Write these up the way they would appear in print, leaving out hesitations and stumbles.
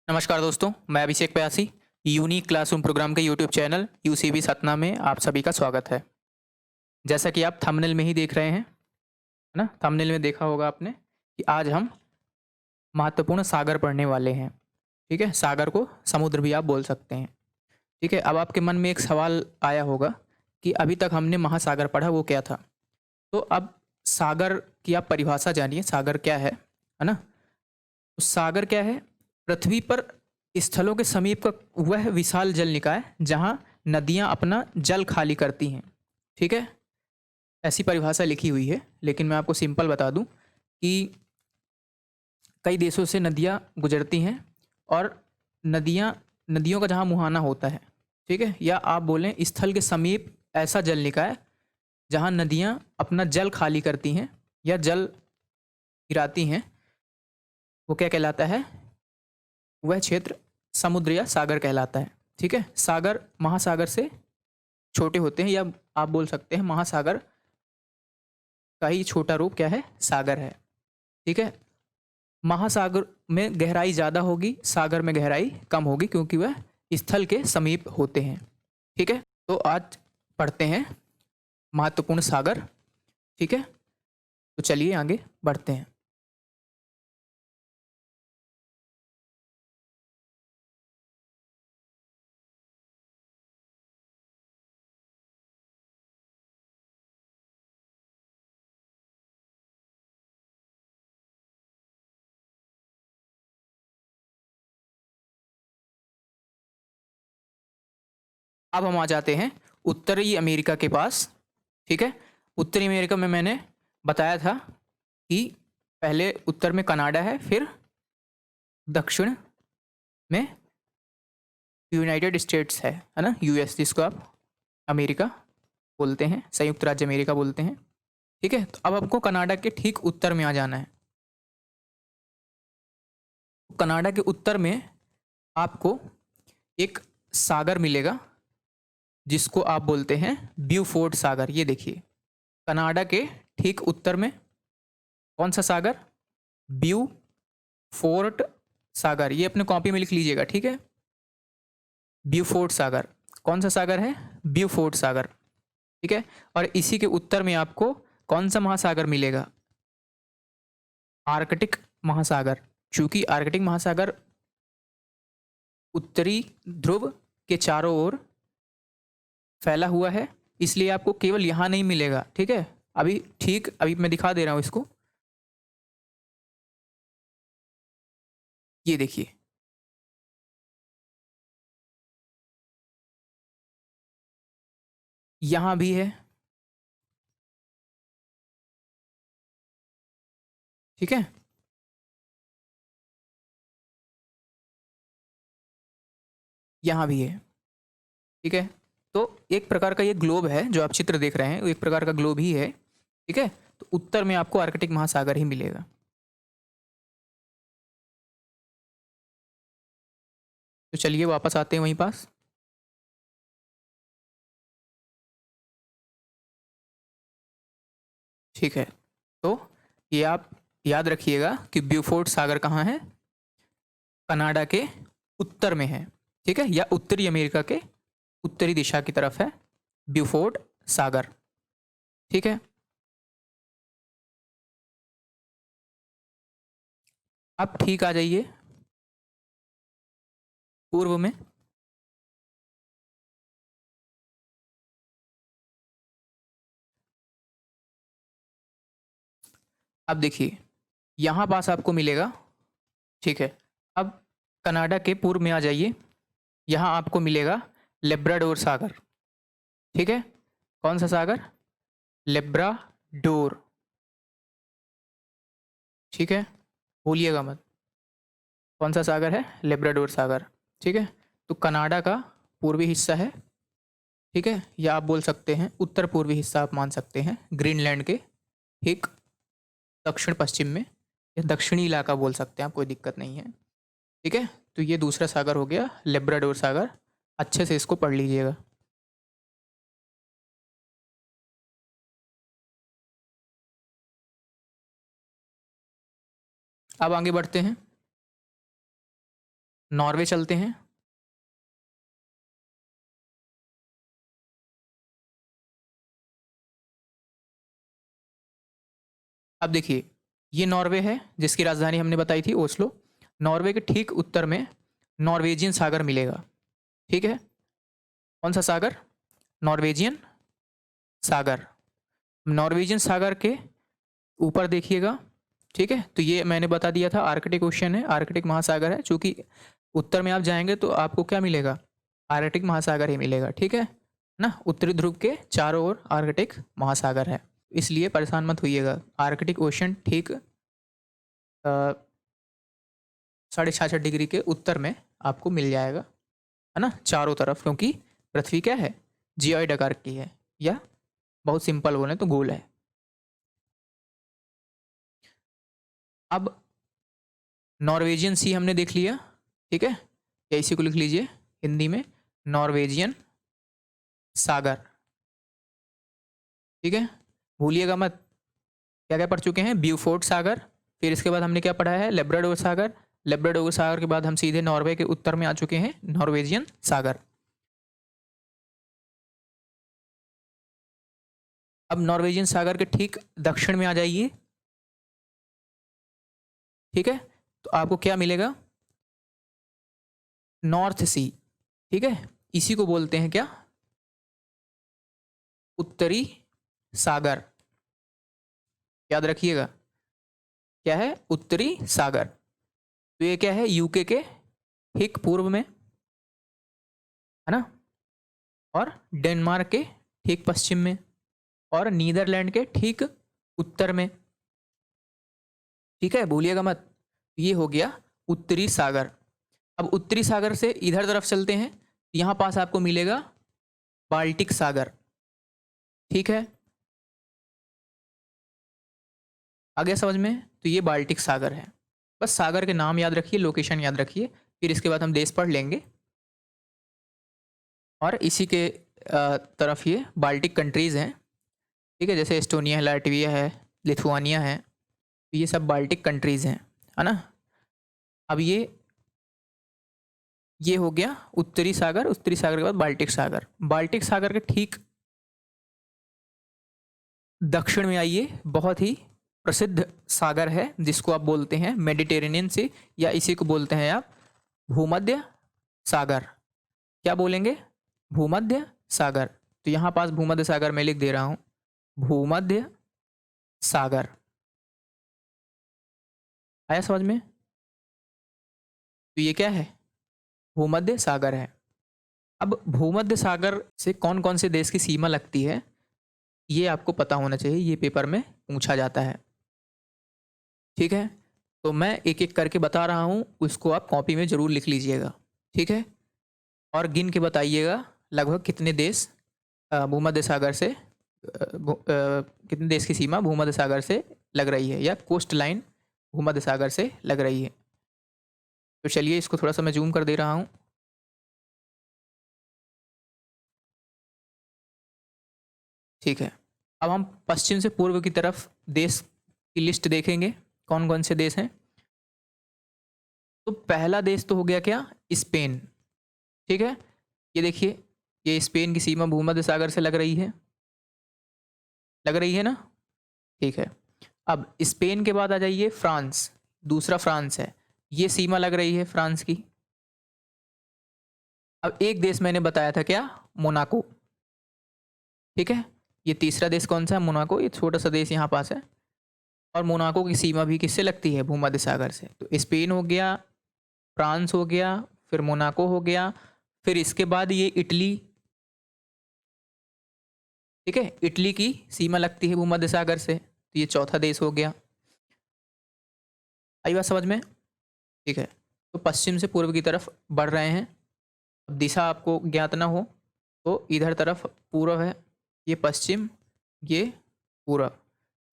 नमस्कार दोस्तों, मैं अभिषेक प्यासी यूनिक क्लासरूम प्रोग्राम के यूट्यूब चैनल यूसीबी सतना में आप सभी का स्वागत है। जैसा कि आप थंबनेल में ही देख रहे हैं, है ना? थंबनेल में देखा होगा आपने कि आज हम महत्वपूर्ण सागर पढ़ने वाले हैं। ठीक है? सागर को समुद्र भी आप बोल सकते हैं। ठीक है? अब आपके मन में एक सवाल आया होगा कि अभी तक हमने महासागर पढ़ा, वो क्या था? तो अब सागर की आप परिभाषा जानिए, सागर क्या है ना? तो सागर क्या है? पृथ्वी पर स्थलों के समीप का वह विशाल जल निकाय जहां नदियां अपना जल खाली करती हैं। ठीक है? ऐसी परिभाषा लिखी हुई है, लेकिन मैं आपको सिंपल बता दूं कि कई देशों से नदियां गुजरती हैं और नदियां नदियों का जहां मुहाना होता है, ठीक है, या आप बोलें स्थल के समीप ऐसा जल निकाय जहां नदियां अपना जल खाली करती हैं या जल गिराती हैं, वो क्या कहलाता है? वह क्षेत्र समुद्र या सागर कहलाता है। ठीक है? सागर महासागर से छोटे होते हैं, या आप बोल सकते हैं महासागर का ही छोटा रूप क्या है? सागर है। ठीक है? महासागर में गहराई ज़्यादा होगी, सागर में गहराई कम होगी, क्योंकि वह स्थल के समीप होते हैं। ठीक है? तो आज पढ़ते हैं महत्वपूर्ण सागर। ठीक है? तो चलिए आगे बढ़ते हैं। अब हम आ जाते हैं उत्तरी अमेरिका के पास। ठीक है? उत्तरी अमेरिका में मैंने बताया था कि पहले उत्तर में कनाडा है, फिर दक्षिण में यूनाइटेड स्टेट्स है ना? यूएस, जिसको आप अमेरिका बोलते हैं, संयुक्त राज्य अमेरिका बोलते हैं। ठीक है? तो अब आपको कनाडा के ठीक उत्तर में आ जाना है। कनाडा के उत्तर में आपको एक सागर मिलेगा, जिसको आप बोलते हैं ब्यूफोर्ट सागर। ये देखिए, कनाडा के ठीक उत्तर में कौन सा सागर? ब्यू फोर्ट सागर। ये अपने कॉपी में लिख लीजिएगा। ठीक है? ब्यूफोर्ट सागर। कौन सा सागर है? ब्यूफोर्ट सागर। ठीक है? और इसी के उत्तर में आपको कौन सा महासागर मिलेगा? आर्कटिक महासागर। चूंकि आर्कटिक महासागर उत्तरी ध्रुव के चारों ओर फैला हुआ है, इसलिए आपको केवल यहां नहीं मिलेगा। ठीक है? अभी मैं दिखा दे रहा हूं इसको। ये देखिए, यहां भी है। ठीक है? यहां भी है। ठीक है? तो एक प्रकार का ये ग्लोब है जो आप चित्र देख रहे हैं, वो एक प्रकार का ग्लोब ही है। ठीक है? तो उत्तर में आपको आर्कटिक महासागर ही मिलेगा। तो चलिए वापस आते हैं वहीं पास। ठीक है? तो ये आप याद रखिएगा कि ब्यूफोर्ट सागर कहाँ है? कनाडा के उत्तर में है। ठीक है? या उत्तरी अमेरिका के उत्तरी दिशा की तरफ है ब्यूफोर्ट सागर। ठीक है? अब ठीक आ जाइए पूर्व में। अब देखिए, यहां पास आपको मिलेगा। ठीक है? अब कनाडा के पूर्व में आ जाइए। यहां आपको मिलेगा लेब्राडोर सागर। ठीक है? कौन सा सागर? लेब्राडोर। ठीक है? भूलिएगा मत। कौन सा सागर है? लेब्राडोर सागर। ठीक है? तो कनाडा का पूर्वी हिस्सा है। ठीक है? या आप बोल सकते हैं उत्तर पूर्वी हिस्सा, आप मान सकते हैं ग्रीनलैंड के ठीक दक्षिण पश्चिम में, या दक्षिणी इलाका बोल सकते हैं आप, कोई दिक्कत नहीं है। ठीक है? तो ये दूसरा सागर हो गया लेब्राडोर सागर। अच्छे से इसको पढ़ लीजिएगा। अब आगे बढ़ते हैं। नॉर्वे चलते हैं। अब देखिए, ये नॉर्वे है जिसकी राजधानी हमने बताई थी ओस्लो। नॉर्वे के ठीक उत्तर में नॉर्वेजियन सागर मिलेगा। ठीक है, कौन सा सागर? नॉर्वेजियन सागर। नॉर्वेजियन सागर के ऊपर देखिएगा। ठीक है, तो ये मैंने बता दिया था आर्कटिक ओशन है, आर्कटिक महासागर है। चूंकि उत्तर में आप जाएंगे तो आपको क्या मिलेगा? आर्कटिक महासागर ही मिलेगा। ठीक है ना, उत्तरी ध्रुव के चारों ओर आर्कटिक महासागर है, इसलिए परेशान मत होइएगा। आर्कटिक ओशन ठीक 66.5 डिग्री के उत्तर में आपको मिल जाएगा, है ना, चारों तरफ। क्योंकि पृथ्वी क्या है? जियोइड आकार की है, या बहुत सिंपल बोले तो गोल है। अब नॉर्वेजियन सी हमने देख लिया। ठीक है, या इसी को लिख लीजिए हिंदी में नॉर्वेजियन सागर। ठीक है, भूलिएगा मत। क्या क्या पढ़ चुके हैं? ब्यूफोर्ट सागर, फिर इसके बाद हमने क्या पढ़ा है? लेब्राडोर सागर। लेब्राडोर सागर के बाद हम सीधे नॉर्वे के उत्तर में आ चुके हैं, नॉर्वेजियन सागर। अब नॉर्वेजियन सागर के ठीक दक्षिण में आ जाइए। ठीक है, तो आपको क्या मिलेगा? नॉर्थ सी। ठीक है, इसी को बोलते हैं क्या? उत्तरी सागर। याद रखिएगा, क्या है? उत्तरी सागर। तो ये क्या है? यूके के ठीक पूर्व में, है ना, और डेनमार्क के ठीक पश्चिम में, और नीदरलैंड के ठीक उत्तर में। ठीक है, भूलिएगा मत। ये हो गया उत्तरी सागर। अब उत्तरी सागर से इधर तरफ चलते हैं, यहां पास आपको मिलेगा बाल्टिक सागर। ठीक है, आ गया समझ में? तो ये बाल्टिक सागर है। बस सागर के नाम याद रखिए, लोकेशन याद रखिए, फिर इसके बाद हम देश पढ़ लेंगे। और इसी के तरफ ये बाल्टिक कंट्रीज़ हैं। ठीक है, जैसे एस्टोनिया है, लाटविया है, लिथुआनिया है, तो ये सब बाल्टिक कंट्रीज़ हैं, है ना। अब ये हो गया उत्तरी सागर। उत्तरी सागर के बाद बाल्टिक सागर। बाल्टिक सागर के ठीक दक्षिण में आइए, बहुत ही प्रसिद्ध सागर है जिसको आप बोलते हैं मेडिटेरेनियन सी, या इसी को बोलते हैं आप भूमध्य सागर। क्या बोलेंगे? भूमध्य सागर। तो यहाँ पास भूमध्य सागर मैं लिख दे रहा हूँ, भूमध्य सागर। आया समझ में? तो ये क्या है? भूमध्य सागर है। अब भूमध्य सागर से कौन कौन से देश की सीमा लगती है, ये आपको पता होना चाहिए, ये पेपर में पूछा जाता है। ठीक है, तो मैं एक एक करके बता रहा हूँ, उसको आप कॉपी में ज़रूर लिख लीजिएगा। ठीक है, और गिन के बताइएगा लगभग कितने देश भूमध्य सागर से कितने देश की सीमा भूमध्य सागर से लग रही है, या कोस्ट लाइन भूमध्य सागर से लग रही है। तो चलिए इसको थोड़ा सा मैं जूम कर दे रहा हूँ। ठीक है, अब हम पश्चिम से पूर्व की तरफ देश की लिस्ट देखेंगे, कौन कौन से देश हैं। तो पहला देश तो हो गया क्या? स्पेन। ठीक है, ये देखिए, ये स्पेन की सीमा भूमध्य सागर से लग रही है, लग रही है ना। ठीक है, अब स्पेन के बाद आ जाइए फ्रांस। दूसरा फ्रांस है, ये सीमा लग रही है फ्रांस की। अब एक देश मैंने बताया था क्या? मोनाको। ठीक है, ये तीसरा देश कौन सा है? मोनाको। ये छोटा सा देश यहाँ पास है, और मोनाको की सीमा भी किससे लगती है? भूमध्य सागर से। तो स्पेन हो गया, फ्रांस हो गया, फिर मोनाको हो गया, फिर इसके बाद ये इटली। ठीक है, इटली की सीमा लगती है भूमध्य सागर से, तो ये चौथा देश हो गया। आई बात समझ में? ठीक है, तो पश्चिम से पूर्व की तरफ बढ़ रहे हैं। अब दिशा आपको ज्ञात ना हो तो इधर तरफ पूर्व है, ये पश्चिम, ये पूरब।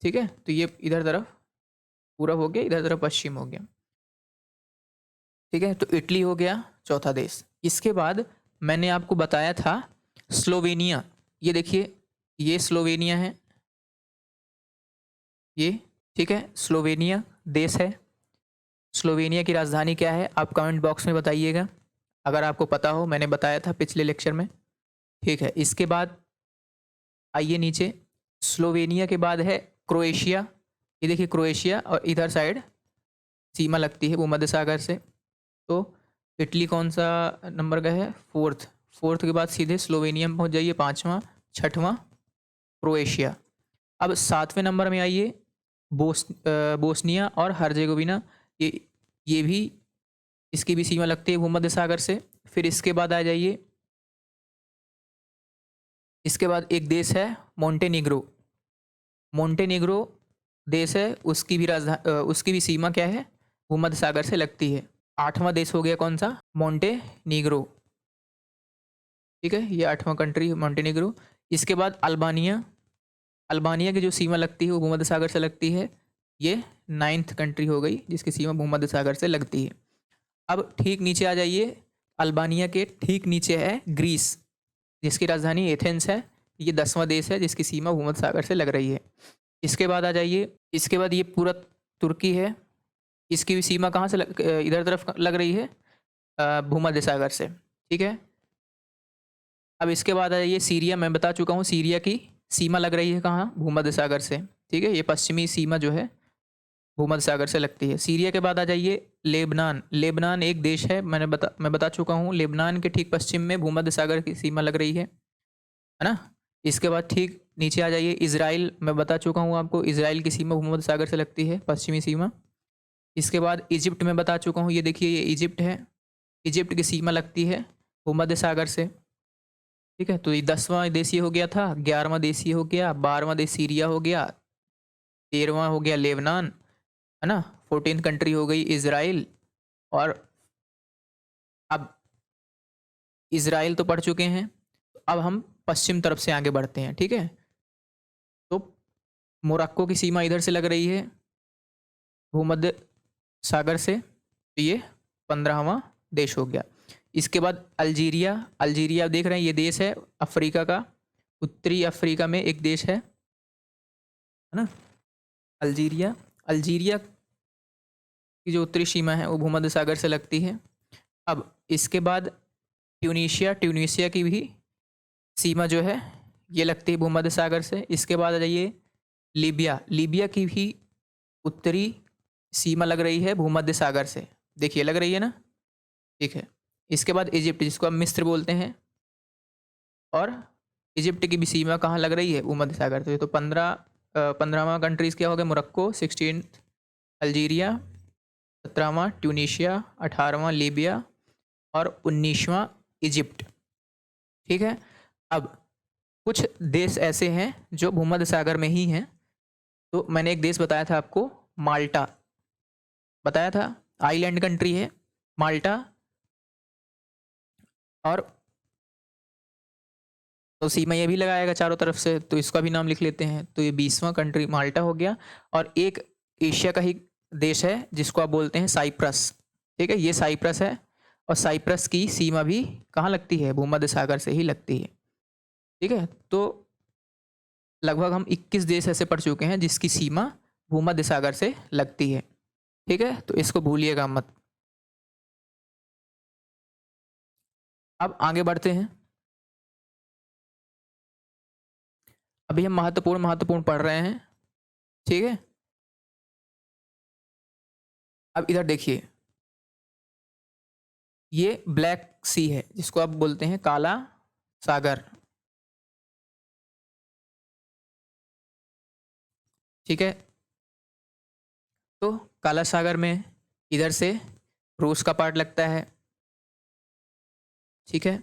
ठीक है, तो ये इधर तरफ पूरब हो गया, इधर तरफ पश्चिम हो गया। ठीक है, तो इटली हो गया चौथा देश। इसके बाद मैंने आपको बताया था स्लोवेनिया। ये देखिए, ये स्लोवेनिया है, ये। ठीक है, स्लोवेनिया देश है। स्लोवेनिया की राजधानी क्या है? आप कमेंट बॉक्स में बताइएगा, अगर आपको पता हो। मैंने बताया था पिछले लेक्चर में। ठीक है, इसके बाद आइए नीचे। स्लोवेनिया के बाद है क्रोएशिया। ये देखिए क्रोएशिया, और इधर साइड सीमा लगती है भूमध्य सागर से। तो इटली कौन सा नंबर का है? फोर्थ। फोर्थ के बाद सीधे स्लोवेनिया में पहुंच जाइए, पाँचवा, छठवां क्रोएशिया। अब सातवें नंबर में आइए, बोस्निया और हर्जेगोविना। ये भी, इसकी भी सीमा लगती है भूमध्य सागर से। फिर इसके बाद आ जाइए, इसके बाद एक देश है मोंटेनिग्रो। मोंटेनिग्रो देश है, उसकी भी उसकी भी सीमा क्या है? भूमध्य सागर से लगती है। आठवां देश हो गया कौन सा? मोंटेनिग्रो। ठीक है, ये आठवां कंट्री मोंटेनिग्रो। इसके बाद अल्बानिया। अल्बानिया की जो सीमा लगती है वो भूमध्य सागर से लगती है। ये नाइन्थ कंट्री हो गई जिसकी सीमा भूमध्य सागर से लगती है। अब ठीक नीचे आ जाइए, अल्बानिया के ठीक नीचे है ग्रीस, जिसकी राजधानी एथेंस है। ये 10वां देश है जिसकी सीमा भूमध्य सागर से लग रही है। इसके बाद आ जाइए, इसके बाद ये पूरा तुर्की है। इसकी भी सीमा कहाँ से इधर तरफ लग रही है, भूमध्य सागर से। ठीक है, अब इसके बाद आ जाइए सीरिया। मैं बता चुका हूँ सीरिया की सीमा लग रही है कहाँ? भूमध्य सागर से। ठीक है, ये पश्चिमी सीमा जो है भूमध्य सागर से लगती है। सीरिया के बाद आ जाइए लेबनान। लेबनान एक देश है, मैं बता चुका हूँ। लेबनान के ठीक पश्चिम में भूमध्य सागर की सीमा लग रही है ना। इसके बाद ठीक नीचे आ जाइए, इजराइल। मैं बता चुका हूँ आपको, इजराइल की सीमा भूमध्य सागर से लगती है, पश्चिमी सीमा। इसके बाद इजिप्ट में बता चुका हूँ, ये देखिए ये इजिप्ट है। इजिप्ट की सीमा लगती है भूमध्य सागर से। ठीक है, तो ये 10वां देश ये हो गया था, 11वां देश ये हो गया, 12वां देश सीरिया हो गया, 13वां हो गया लेबनान, है ना। 14th कंट्री हो गई इजराइल। और अब इजराइल तो पढ़ चुके हैं, अब हम पश्चिम तरफ से आगे बढ़ते हैं। ठीक है, तो मोरक्को की सीमा इधर से लग रही है भूमध्य सागर से। तो ये 15वां देश हो गया। इसके बाद अल्जीरिया। अल्जीरिया आप देख रहे हैं, ये देश है अफ्रीका का, उत्तरी अफ्रीका में एक देश है ना, अल्जीरिया। अल्जीरिया की जो उत्तरी सीमा है वो भूमध्य सागर से लगती है। अब इसके बाद ट्यूनीशिया। ट्यूनीशिया की भी सीमा जो है ये लगती है भूमध्य सागर से। इसके बाद आ जाइए लीबिया। लीबिया की भी उत्तरी सीमा लग रही है भूमध्य सागर से, देखिए लग रही है ना। ठीक है, इसके बाद इजिप्ट, जिसको हम मिस्र बोलते हैं, और इजिप्ट की भी सीमा कहाँ लग रही है? भूमध्य सागर से। तो 15वां कंट्रीज़ क्या हो गया? मोरक्को, 16 अल्जीरिया, 17वां ट्यूनीशिया, 18वां लीबिया, और 19वां इजिप्ट। ठीक है, अब कुछ देश ऐसे हैं जो भूमध्य सागर में ही हैं। तो मैंने एक देश बताया था आपको, माल्टा बताया था, आइलैंड कंट्री है माल्टा। और तो सीमा ये भी लगाएगा चारों तरफ से, तो इसका भी नाम लिख लेते हैं। तो ये 20वां कंट्री माल्टा हो गया। और एक एशिया का ही देश है जिसको आप बोलते हैं साइप्रस। ठीक है, ये साइप्रस है, और साइप्रस की सीमा भी कहाँ लगती है? भूमध्य सागर से ही लगती है। ठीक है, तो लगभग हम 21 देश ऐसे पढ़ चुके हैं जिसकी सीमा भूमध्य सागर से लगती है। ठीक है, तो इसको भूलिएगा मत। अब आगे बढ़ते हैं। अभी हम महत्वपूर्ण महत्वपूर्ण पढ़ रहे हैं। ठीक है, अब इधर देखिए, ये ब्लैक सी है जिसको आप बोलते हैं काला सागर। ठीक है, तो काला सागर में इधर से रूस का पार्ट लगता है। ठीक है,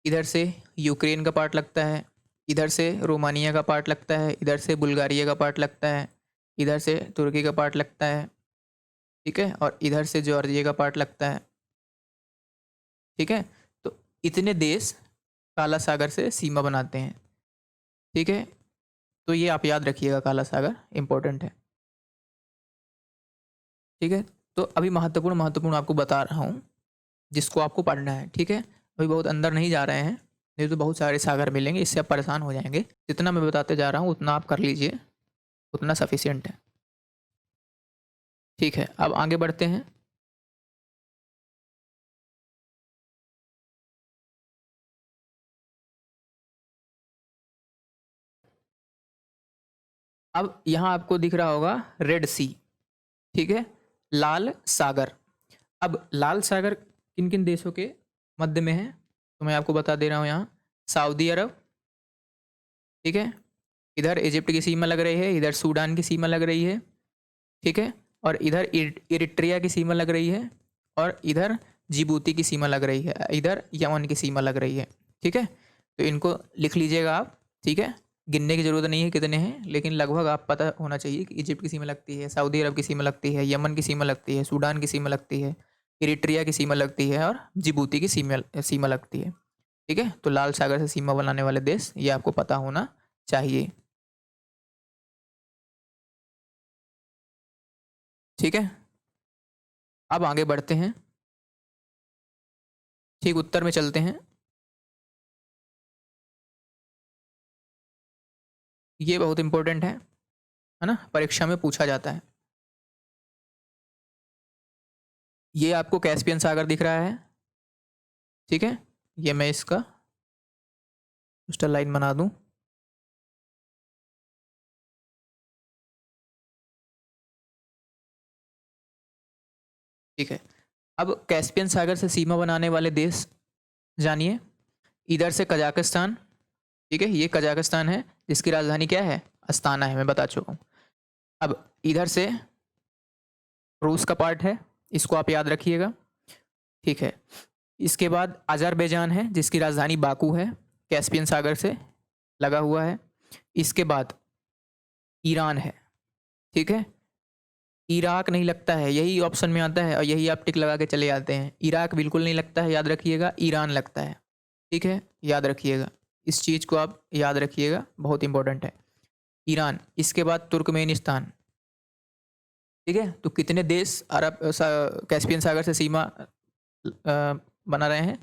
इधर से यूक्रेन का पार्ट लगता है, इधर से रोमानिया का पार्ट लगता है, इधर से बुल्गारिया का पार्ट लगता है, इधर से तुर्की का पार्ट लगता है। ठीक है, और इधर से जॉर्जिया का पार्ट लगता है। ठीक है, तो इतने देश काला सागर से सीमा बनाते हैं। ठीक है, तो ये आप याद रखिएगा, काला सागर इम्पोर्टेंट है। ठीक है, तो अभी महत्वपूर्ण महत्वपूर्ण आपको बता रहा हूँ जिसको आपको पढ़ना है। ठीक है, अभी बहुत अंदर नहीं जा रहे हैं, नहीं तो बहुत सारे सागर मिलेंगे, इससे आप परेशान हो जाएंगे। जितना मैं बताते जा रहा हूँ उतना आप कर लीजिए, उतना सफिशिएंट है। ठीक है, अब आगे बढ़ते हैं। अब यहाँ आपको दिख रहा होगा रेड सी, ठीक है, लाल सागर। अब लाल सागर किन किन देशों के मध्य में है, तो मैं आपको बता दे रहा हूँ यहाँ। सऊदी अरब, ठीक है, इधर इजिप्ट की सीमा लग रही है, इधर सूडान की सीमा लग रही है, ठीक है, और इधर इरिट्रिया की सीमा लग रही है, और इधर जिबूती की सीमा लग रही है, इधर यमन की सीमा लग रही है, ठीक है। तो इनको लिख लीजिएगा आप, ठीक है। गिनने की ज़रूरत नहीं है कितने हैं, लेकिन लगभग आप पता होना चाहिए कि इजिप्ट की सीमा लगती है, सऊदी अरब की सीमा लगती है, यमन की सीमा लगती है, सूडान की सीमा लगती है, इरिट्रिया की सीमा लगती है, और जिबूती की सीमा सीमा लगती है, ठीक है। तो लाल सागर से सीमा बनाने वाले देश ये आपको पता होना चाहिए, ठीक है। अब आगे बढ़ते हैं, ठीक उत्तर में चलते हैं। ये बहुत इंपॉर्टेंट है ना, परीक्षा में पूछा जाता है। ये आपको कैस्पियन सागर दिख रहा है, ठीक है। ये मैं इसका कोस्टल लाइन बना दूं, ठीक है। अब कैस्पियन सागर से सीमा बनाने वाले देश जानिए। इधर से कजाकिस्तान, ठीक है, ये कजाकिस्तान है, जिसकी राजधानी क्या है, अस्ताना है, मैं बता चुका हूँ। अब इधर से रूस का पार्ट है, इसको आप याद रखिएगा, ठीक है। इसके बाद अजरबैजान है, जिसकी राजधानी बाकू है, कैस्पियन सागर से लगा हुआ है। इसके बाद ईरान है, ठीक है। इराक नहीं लगता है, यही ऑप्शन में आता है और यही आप टिक लगा के चले जाते हैं। इराक बिल्कुल नहीं लगता है, याद रखिएगा, ईरान लगता है, ठीक है, याद रखिएगा, इस चीज़ को आप याद रखिएगा, बहुत इंपॉर्टेंट है। ईरान, इसके बाद तुर्कमेनिस्तान, ठीक है। तो कितने देश कैस्पियन सागर से सीमा बना रहे हैं,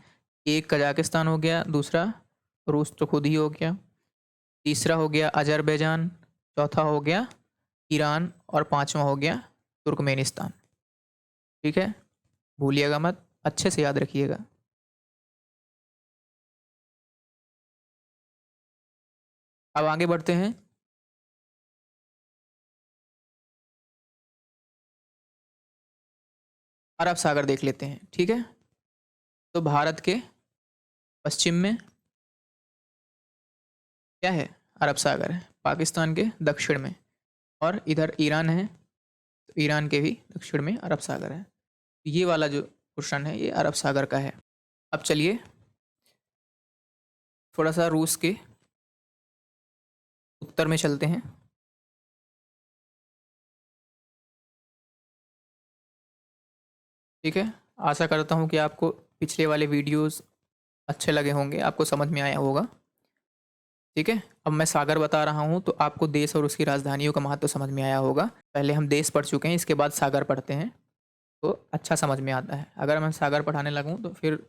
एक कजाकिस्तान हो गया, दूसरा रूस तो खुद ही हो गया, तीसरा हो गया अजरबैजान, चौथा हो गया ईरान, और पांचवा हो गया तुर्कमेनिस्तान, ठीक है। भूलिएगा मत, अच्छे से याद रखिएगा। अब आगे बढ़ते हैं। अरब सागर देख लेते हैं, ठीक है। तो भारत के पश्चिम में क्या है, अरब सागर है, पाकिस्तान के दक्षिण में, और इधर ईरान है, तो ईरान के भी दक्षिण में अरब सागर है। ये वाला जो क्वेश्चन है ये अरब सागर का है। अब चलिए थोड़ा सा रूस के उत्तर में चलते हैं, ठीक है। आशा करता हूँ कि आपको पिछले वाले वीडियोस अच्छे लगे होंगे, आपको समझ में आया होगा, ठीक है। अब मैं सागर बता रहा हूँ तो आपको देश और उसकी राजधानियों का महत्व समझ में आया होगा। पहले हम देश पढ़ चुके हैं, इसके बाद सागर पढ़ते हैं, तो अच्छा समझ में आता है। अगर मैं सागर पढ़ाने लगूँ तो फिर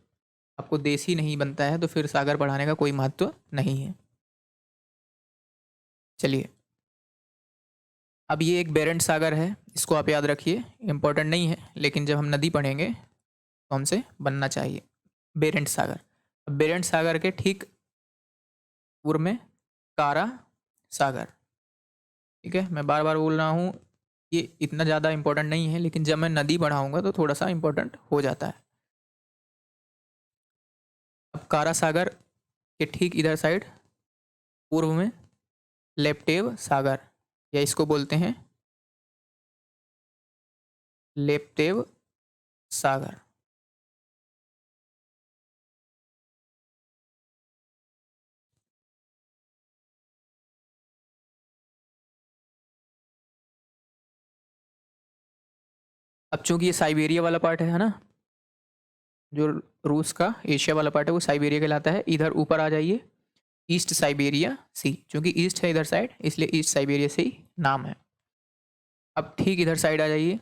आपको देश ही नहीं बनता है, तो फिर सागर पढ़ाने का कोई महत्व नहीं है। चलिए, अब ये एक बेरेंट सागर है, इसको आप याद रखिए, इम्पोर्टेंट नहीं है, लेकिन जब हम नदी पढ़ेंगे तो हमसे बनना चाहिए। बेरेंट सागर, अब बेरेंट सागर के ठीक पूर्व में कारा सागर, ठीक है। मैं बार बार बोल रहा हूँ, ये इतना ज़्यादा इम्पोर्टेंट नहीं है, लेकिन जब मैं नदी पढ़ाऊँगा तो थोड़ा सा इम्पोर्टेंट हो जाता है। अब कारा सागर के ठीक इधर साइड पूर्व में लेप्टेव सागर, या इसको बोलते हैं लेप्टेव सागर। अब चूंकि ये साइबेरिया वाला पार्ट है ना, जो रूस का एशिया वाला पार्ट है वो साइबेरिया कहलाता है। इधर ऊपर आ जाइए, ईस्ट साइबेरिया सी, चूंकि ईस्ट है इधर साइड इसलिए ईस्ट साइबेरिया से ही नाम है। अब ठीक इधर साइड आ जाइए,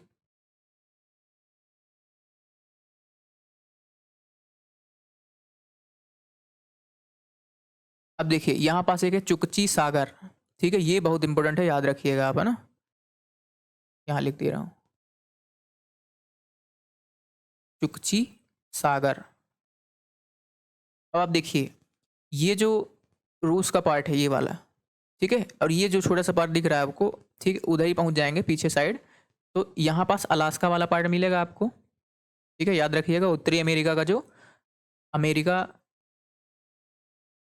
अब देखिए यहाँ पास एक है चुकची सागर, ठीक है, ये बहुत इंपॉर्टेंट है, याद रखिएगा आप, है ना, यहाँ लिख दे रहा हूँ। चुकची सागर। अब आप देखिए, ये जो रूस का पार्ट है ये वाला, ठीक है, और ये जो छोटा सा पार्ट दिख रहा है आपको, ठीक, उधर ही पहुंच जाएंगे पीछे साइड, तो यहाँ पास अलास्का वाला पार्ट मिलेगा आपको। ठीक है, याद रखिएगा, उत्तरी अमेरिका का जो अमेरिका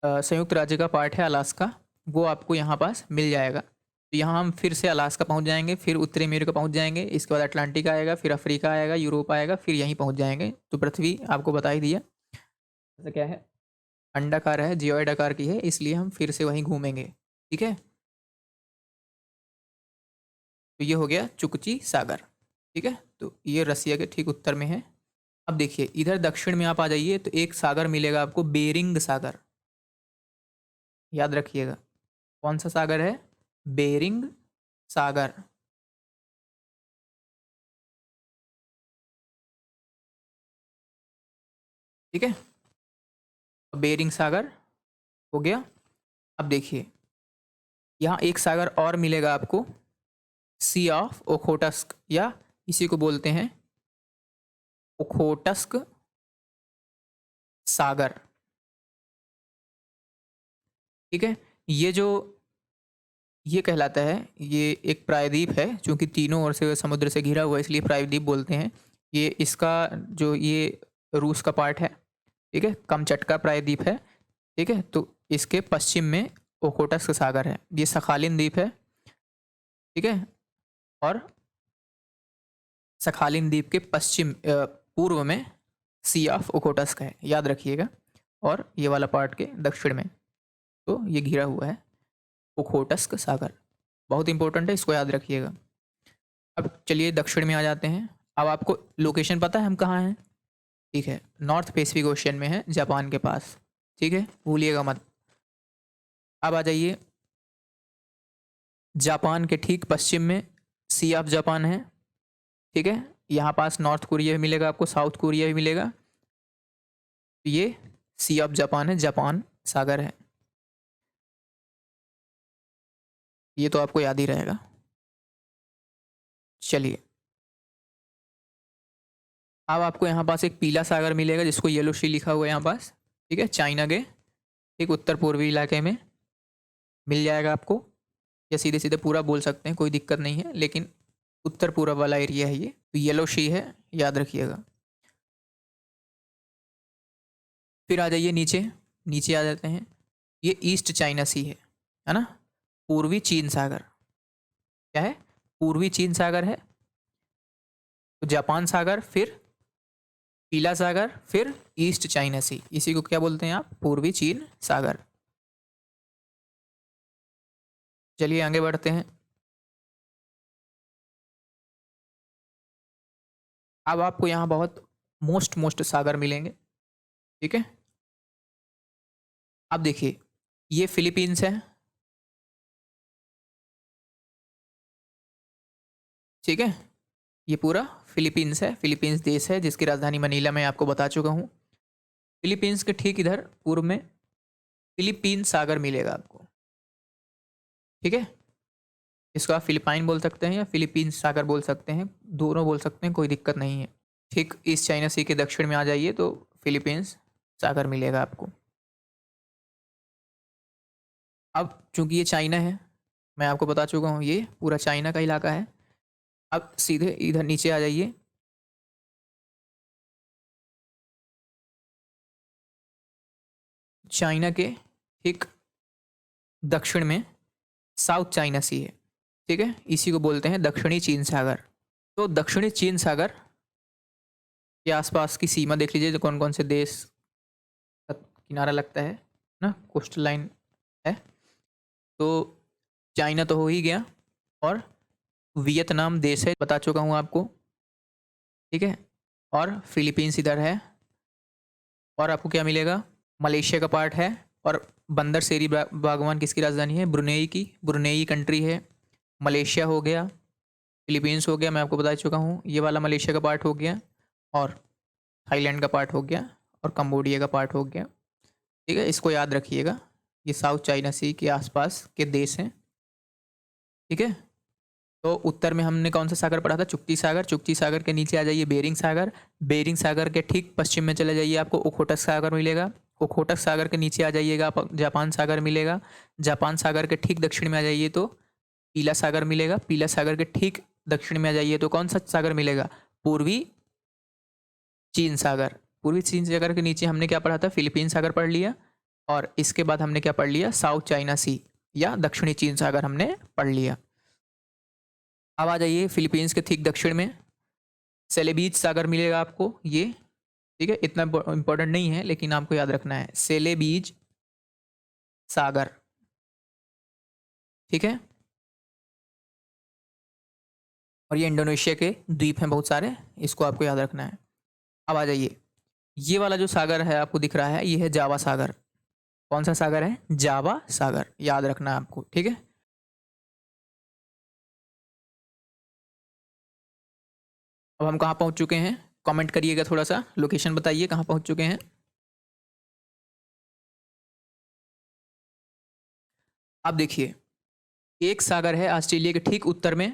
संयुक्त राज्य का पार्ट है अलास्का, वो आपको यहाँ पास मिल जाएगा। तो यहाँ हम फिर से अलास्का पहुँच जाएंगे, फिर उत्तरी अमेरिका पहुँच जाएंगे, इसके बाद अटलांटिक आएगा, फिर अफ्रीका आएगा, यूरोप आएगा, फिर यहीं पहुँच जाएंगे। तो पृथ्वी आपको बता ही दिया तो क्या है, अंडाकार है, जियोइड आकार की है, इसलिए हम फिर से वहीं घूमेंगे। ठीक है, तो ये हो गया चुकची सागर। ठीक है, तो ये रसिया के ठीक उत्तर में है। अब देखिए इधर दक्षिण में आप आ जाइए तो एक सागर मिलेगा आपको, बेरिंग सागर। याद रखिएगा, कौन सा सागर है, बेरिंग सागर। ठीक है, बेरिंग सागर हो गया। अब देखिए यहाँ एक सागर और मिलेगा आपको, सी ऑफ ओखोटस्क, या इसी को बोलते हैं ओखोटस्क सागर। ठीक है, ये जो ये कहलाता है, ये एक प्रायद्वीप है, क्योंकि तीनों ओर से समुद्र से घिरा हुआ है इसलिए प्रायद्वीप बोलते हैं। ये इसका जो ये रूस का पार्ट है, ठीक है, कमचटका प्रायद्वीप है। ठीक है, तो इसके पश्चिम में ओखोटस्क सागर है, ये सखालिन द्वीप है। ठीक है, और सखालिन द्वीप के पश्चिम पूर्व में सी ऑफ ओखोटस्क है, याद रखिएगा, और ये वाला पार्ट के दक्षिण में तो ये घिरा हुआ है ओखोटस्क सागर। बहुत इंपॉर्टेंट है, इसको याद रखिएगा। अब चलिए दक्षिण में आ जाते हैं। अब आपको लोकेशन पता है हम कहाँ हैं? ठीक है, नॉर्थ पैसिफिक ओशियन में है, जापान के पास। ठीक है, भूलिएगा मत। अब आ जाइए, जापान के ठीक पश्चिम में सी ऑफ जापान है। ठीक है, यहाँ पास नॉर्थ कोरिया भी मिलेगा आपको, साउथ कोरिया भी मिलेगा। ये सी ऑफ जापान है, जापान सागर है, ये तो आपको याद ही रहेगा। चलिए, अब आपको यहाँ पास एक पीला सागर मिलेगा जिसको येलो सी लिखा हुआ है यहाँ पास। ठीक है, चाइना के एक उत्तर पूर्वी इलाके में मिल जाएगा आपको, या सीधे सीधे पूरा बोल सकते हैं, कोई दिक्कत नहीं है, लेकिन उत्तर पूर्व वाला एरिया है ये, तो येलो सी है, याद रखिएगा। फिर आ जाइए नीचे, नीचे आ जाते हैं, ये ईस्ट चाइना सी है ना, पूर्वी चीन सागर। क्या है, पूर्वी चीन सागर है, तो जापान सागर, फिर पीला सागर, फिर ईस्ट चाइना सी, इसी को क्या बोलते हैं आप, पूर्वी चीन सागर। चलिए आगे बढ़ते हैं। अब आपको यहाँ बहुत मोस्ट सागर मिलेंगे। ठीक है, अब देखिए ये फिलीपींस है। ठीक है, ये पूरा फिलीपींस है, फिलीपींस देश है जिसकी राजधानी मनीला मैं आपको बता चुका हूँ। फिलीपींस के ठीक इधर पूर्व में फिलीपीन सागर मिलेगा आपको। ठीक है, इसको आप फिलिपाइन बोल सकते हैं या फिलीपींस सागर बोल सकते हैं, दोनों बोल सकते हैं, कोई दिक्कत नहीं है। ठीक ईस्ट चाइना सी के दक्षिण में आ जाइए तो फिलीपींस सागर मिलेगा आपको। अब चूंकि ये चाइना है, मैं आपको बता चुका हूँ ये पूरा चाइना का इलाका है। अब सीधे इधर नीचे आ जाइए, चाइना के ठीक दक्षिण में साउथ चाइना सी है। ठीक है, इसी को बोलते हैं दक्षिणी चीन सागर। तो दक्षिणी चीन सागर के आसपास की सीमा देख लीजिए, जो कौन कौन से देश का किनारा लगता है ना, कोस्टल लाइन है। तो चाइना तो हो ही गया, और वियतनाम देश है, बता चुका हूँ आपको। ठीक है, और फिलीपींस इधर है, और आपको क्या मिलेगा, मलेशिया का पार्ट है, और बंदर सेरी बागवान किसकी राजधानी है, ब्रुनेई की, ब्रुनेई कंट्री है। मलेशिया हो गया, फिलीपींस हो गया, मैं आपको बता चुका हूँ, ये वाला मलेशिया का पार्ट हो गया, और थाईलैंड का पार्ट हो गया, और कंबोडिया का पार्ट हो गया। ठीक है, इसको याद रखिएगा, ये साउथ चाइना सी के आसपास के देश हैं। ठीक है, तो उत्तर में हमने कौन सा सागर पढ़ा था? चुक्ती सागर। चुक्ती सागर के नीचे आ जाइए बेरिंग सागर। बेरिंग सागर के ठीक पश्चिम में चले जाइए, आपको ओखोटक सागर मिलेगा। ओखोटक सागर के नीचे आ जाइएगा, आप जापान सागर मिलेगा। जापान सागर के ठीक दक्षिण में आ जाइए तो पीला सागर मिलेगा। पीला सागर के ठीक दक्षिण में आ जाइए तो कौन सा सागर मिलेगा? पूर्वी चीन सागर। पूर्वी चीन सागर के नीचे हमने क्या पढ़ा था? फिलीपीन सागर पढ़ लिया। और इसके बाद हमने क्या पढ़ लिया? साउथ चाइना सी या दक्षिणी चीन सागर हमने पढ़ लिया। अब आ जाइए फिलीपींस के ठीक दक्षिण में सेलेबीज सागर मिलेगा आपको ये। ठीक है, इतना इंपॉर्टेंट नहीं है लेकिन आपको याद रखना है, सेलेबीज सागर। ठीक है, और ये इंडोनेशिया के द्वीप हैं बहुत सारे, इसको आपको याद रखना है। अब आ जाइए, ये वाला जो सागर है आपको दिख रहा है, ये है जावा सागर। कौन सा सागर है? जावा सागर, याद रखना है आपको। ठीक है, अब हम कहाँ पहुँच चुके हैं? कमेंट करिएगा, थोड़ा सा लोकेशन बताइए कहाँ पहुँच चुके हैं। अब देखिए, एक सागर है ऑस्ट्रेलिया के ठीक उत्तर में।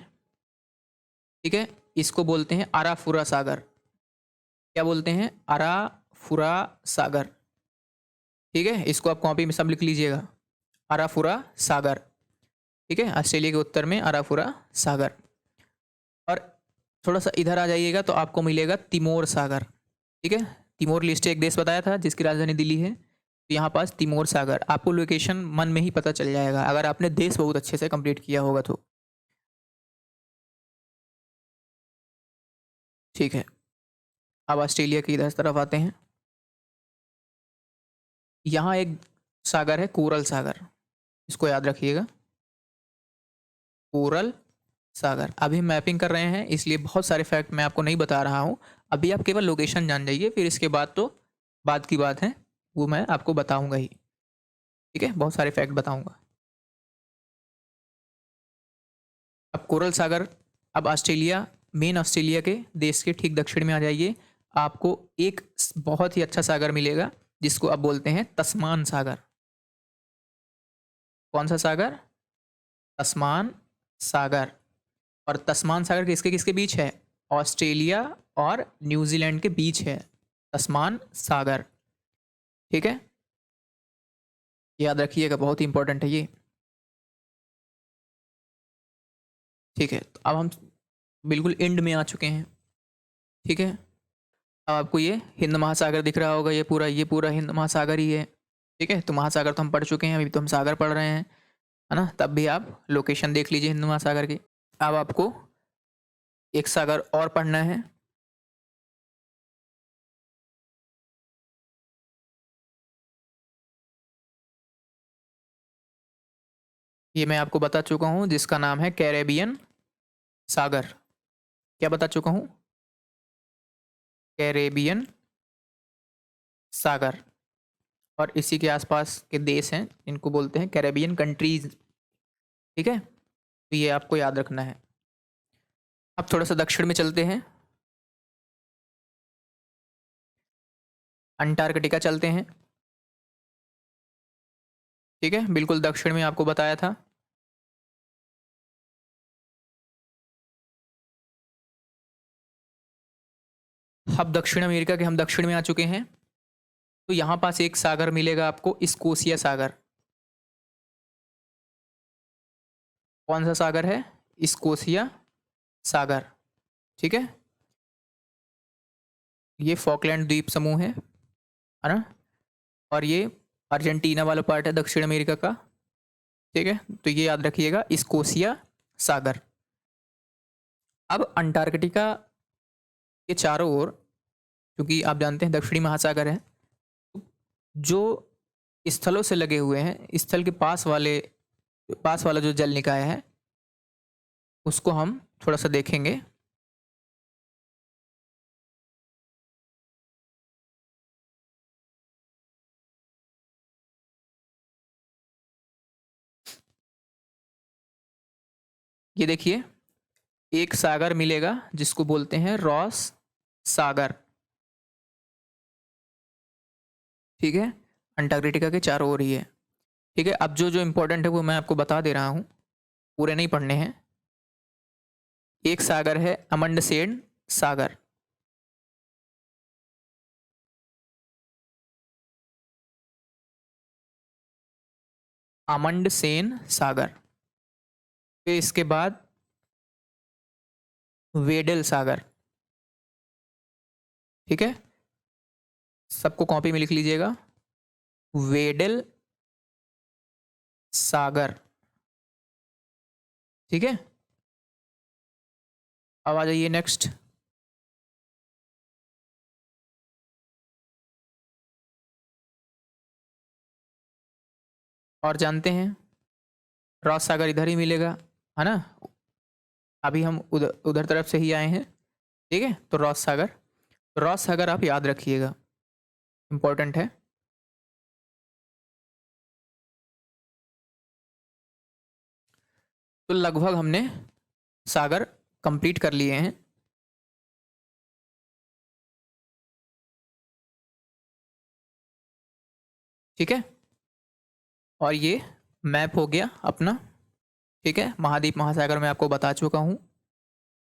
ठीक है, इसको बोलते हैं अराफुरा सागर। क्या बोलते हैं? अराफुरा सागर। ठीक है, इसको आप कॉपी में सब लिख लीजिएगा, अराफुरा सागर। ठीक है, ऑस्ट्रेलिया के उत्तर में अराफुरा सागर। और थोड़ा सा इधर आ जाइएगा तो आपको मिलेगा तिमोर सागर। ठीक है, तिमोर लिस्ट एक देश बताया था जिसकी राजधानी दिल्ली है, तो यहाँ पास तिमोर सागर। आपको लोकेशन मन में ही पता चल जाएगा अगर आपने देश बहुत अच्छे से कंप्लीट किया होगा तो। ठीक है, अब ऑस्ट्रेलिया की इधर तरफ आते हैं। यहाँ एक सागर है कोरल सागर, इसको याद रखिएगा, कोरल सागर। अभी मैपिंग कर रहे हैं इसलिए बहुत सारे फैक्ट मैं आपको नहीं बता रहा हूँ। अभी आप केवल लोकेशन जान जाइए, फिर इसके बाद तो बाद की बात है, वो मैं आपको बताऊंगा ही। ठीक है, बहुत सारे फैक्ट बताऊंगा। अब कोरल सागर, अब ऑस्ट्रेलिया, मेन ऑस्ट्रेलिया के देश के ठीक दक्षिण में आ जाइए, आपको एक बहुत ही अच्छा सागर मिलेगा जिसको आप बोलते हैं तस्मान सागर। कौन सा सागर? तस्मान सागर। और तस्मान सागर किसके किसके बीच है? ऑस्ट्रेलिया और न्यूजीलैंड के बीच है तस्मान सागर। ठीक है, याद रखिएगा, बहुत ही इंपॉर्टेंट है ये। ठीक है, तो अब हम बिल्कुल एंड में आ चुके हैं। ठीक है, अब आपको ये हिंद महासागर दिख रहा होगा, ये पूरा हिंद महासागर ही है। ठीक है, तो महासागर तो हम पढ़ चुके हैं, अभी तो हम सागर पढ़ रहे हैं, है ना? तब भी आप लोकेशन देख लीजिए हिंद महासागर की। अब आपको एक सागर और पढ़ना है, ये मैं आपको बता चुका हूँ, जिसका नाम है कैरेबियन सागर। क्या बता चुका हूँ? कैरेबियन सागर। और इसी के आसपास के देश हैं, इनको बोलते हैं कैरेबियन कंट्रीज। ठीक है, तो ये आपको याद रखना है। अब थोड़ा सा दक्षिण में चलते हैं, अंटार्कटिका चलते हैं। ठीक है, बिल्कुल दक्षिण में आपको बताया था। अब दक्षिण अमेरिका के हम दक्षिण में आ चुके हैं, तो यहाँ पास एक सागर मिलेगा आपको, स्कोशिया सागर। कौन सा सागर है? स्कोशिया सागर। ठीक है, ये फॉकलैंड द्वीप समूह है ना? और ये अर्जेंटीना वाला पार्ट है दक्षिण अमेरिका का। ठीक है, तो ये याद रखिएगा, स्कोशिया सागर। अब अंटार्कटिका के चारों ओर, क्योंकि आप जानते हैं दक्षिणी महासागर है, जो स्थलों से लगे हुए हैं, स्थल के पास वाला जो जल निकाय है उसको हम थोड़ा सा देखेंगे। ये देखिए, एक सागर मिलेगा जिसको बोलते हैं रॉस सागर। ठीक है, अंटार्कटिका के चारों ओर ही है। ठीक है, अब जो जो इम्पोर्टेंट है वो मैं आपको बता दे रहा हूँ, पूरे नहीं पढ़ने हैं। एक सागर है अमंडसेन सागर। अमंडसेन सागर। फिर इसके बाद वेडल सागर। ठीक है, सबको कॉपी में लिख लीजिएगा, वेडल सागर। ठीक है, अब आ जाइए नेक्स्ट। और जानते हैं रॉस सागर इधर ही मिलेगा, है ना। अभी हम उधर उधर तरफ से ही आए हैं। ठीक है, तो रॉस सागर आप याद रखिएगा, इंपॉर्टेंट है। तो लगभग हमने सागर कंप्लीट कर लिए हैं। ठीक है, और ये मैप हो गया अपना। ठीक है, महाद्वीप महासागर मैं आपको बता चुका हूँ।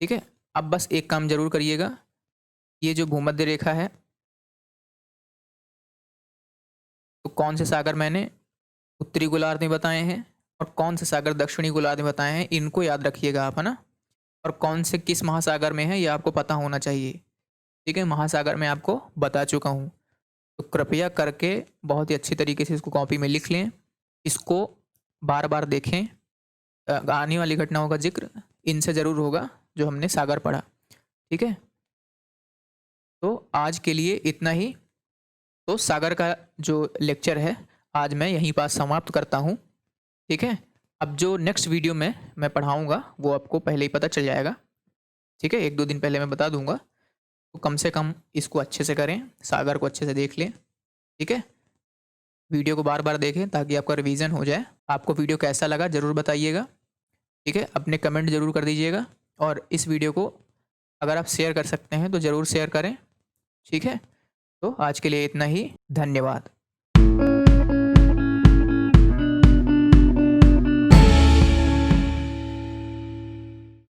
ठीक है, अब बस एक काम जरूर करिएगा, ये जो भूमध्य रेखा है, तो कौन से सागर मैंने उत्तरी गोलार्ध में बताए हैं और कौन से सागर दक्षिणी गोलार्ध में बताए हैं, इनको याद रखिएगा आप, है ना। और कौन से किस महासागर में है ये आपको पता होना चाहिए। ठीक है, महासागर मैं आपको बता चुका हूँ, तो कृपया करके बहुत ही अच्छी तरीके से इसको कॉपी में लिख लें, इसको बार बार देखें। आने वाली घटनाओं का जिक्र इनसे ज़रूर होगा जो हमने सागर पढ़ा। ठीक है, तो आज के लिए इतना ही। तो सागर का जो लेक्चर है आज मैं यहीं पास समाप्त करता हूँ। ठीक है, अब जो नेक्स्ट वीडियो में मैं पढ़ाऊँगा वो आपको पहले ही पता चल जाएगा। ठीक है, 1-2 दिन पहले मैं बता दूंगा, तो कम से कम इसको अच्छे से करें, सागर को अच्छे से देख लें। ठीक है, वीडियो को बार बार देखें ताकि आपका रिवीजन हो जाए। आपको वीडियो कैसा लगा ज़रूर बताइएगा। ठीक है, अपने कमेंट ज़रूर कर दीजिएगा, और इस वीडियो को अगर आप शेयर कर सकते हैं तो ज़रूर शेयर करें। ठीक है, तो आज के लिए इतना ही, धन्यवाद।